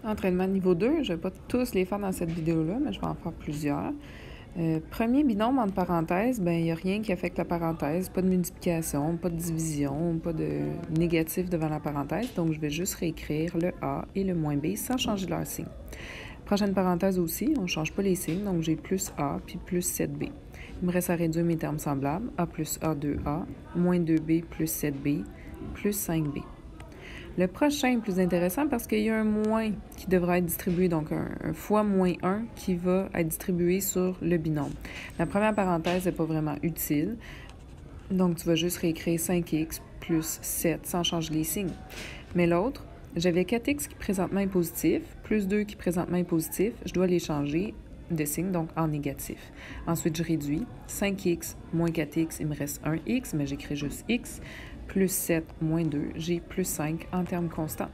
Entraînement niveau 2, je ne vais pas tous les faire dans cette vidéo-là, mais je vais en faire plusieurs. Premier binôme entre parenthèses, ben il n'y a rien qui affecte la parenthèse, pas de multiplication, pas de division, pas de négatif devant la parenthèse, donc je vais juste réécrire le A et le moins B sans changer leur signe. Prochaine parenthèse aussi, on ne change pas les signes, donc j'ai plus A puis plus 7B. Il me reste à réduire mes termes semblables, A plus A, 2A, moins 2B plus 7B, plus 5B. Le prochain est plus intéressant parce qu'il y a un moins qui devra être distribué, donc un fois moins 1 qui va être distribué sur le binôme. La première parenthèse n'est pas vraiment utile, donc tu vas juste réécrire 5x plus 7 sans changer les signes. Mais l'autre, j'avais 4x qui présentement est positif, plus 2 qui présentement est positif, je dois les changer de signe, donc en négatif. Ensuite, je réduis 5x moins 4x, il me reste 1x, mais j'écris juste x, plus 7 moins 2, j'ai plus 5 en termes constants.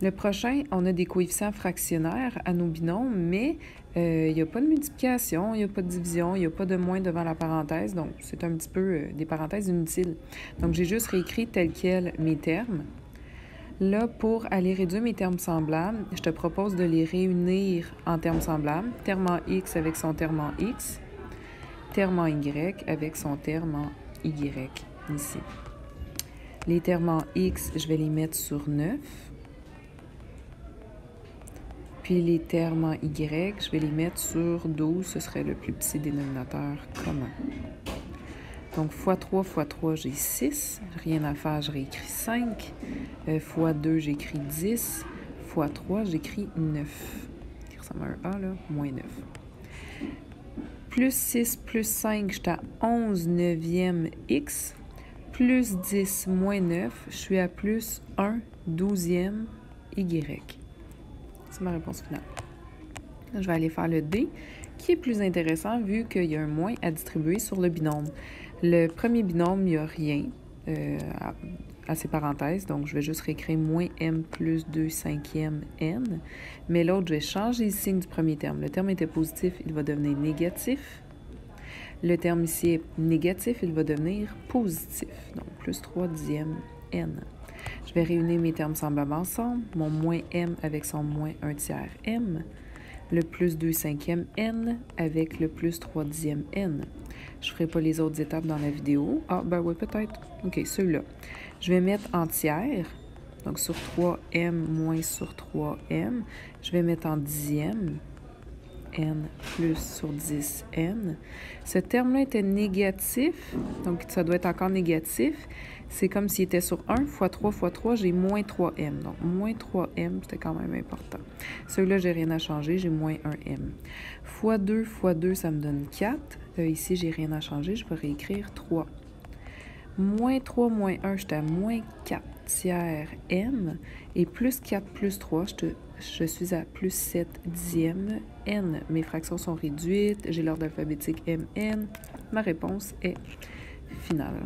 Le prochain, on a des coefficients fractionnaires à nos binômes, mais il n'y a pas de multiplication, il n'y a pas de division, il n'y a pas de moins devant la parenthèse, donc c'est un petit peu des parenthèses inutiles. Donc, j'ai juste réécrit tel quel mes termes. Là, pour aller réduire mes termes semblables, je te propose de les réunir en termes semblables. Terme en x avec son terme en x, terme en y avec son terme en y, ici. Les termes en x, je vais les mettre sur 9. Puis les termes en y, je vais les mettre sur 12. Ce serait le plus petit dénominateur commun. Donc, fois 3, j'ai 6. Rien à faire, je réécris 5. Fois 2, j'écris 10. Fois 3, j'écris 9. Qui ressemble à un A, là, moins 9. Plus 6 plus 5, j'étais à 11 neuvième x. Plus 10 moins 9, je suis à plus 1 douzième y. C'est ma réponse finale. Là, je vais aller faire le D, qui est plus intéressant vu qu'il y a un moins à distribuer sur le binôme. Le premier binôme, il n'y a rien à ces parenthèses, donc je vais juste réécrire moins m plus 2 cinquième n. Mais l'autre, je vais changer le signe du premier terme. Le terme était positif, il va devenir négatif. Le terme ici est négatif, il va devenir positif, donc plus 3 dixième n. Je vais réunir mes termes semblables ensemble, mon moins m avec son moins 1 tiers m, le plus 2 cinquième n avec le plus 3 dixième n. Je ne ferai pas les autres étapes dans la vidéo. Ah, ben oui, peut-être. OK, celui-là. Je vais mettre en tiers, donc sur 3m moins sur 3m. Je vais mettre en dixième, n plus sur 10n. Ce terme-là était négatif, donc ça doit être encore négatif. C'est comme s'il était sur 1 fois 3, j'ai moins 3m. Donc, moins 3m, c'était quand même important. Celui-là, j'ai rien à changer, j'ai moins 1m. Fois 2, ça me donne 4. Ici, j'ai rien à changer, je vais réécrire 3. Moins 3, moins 1, j'étais à moins 4 tiers m. Et plus 4 plus 3, je suis à plus 7 dixième n. Mes fractions sont réduites, j'ai l'ordre alphabétique mn. Ma réponse est finale.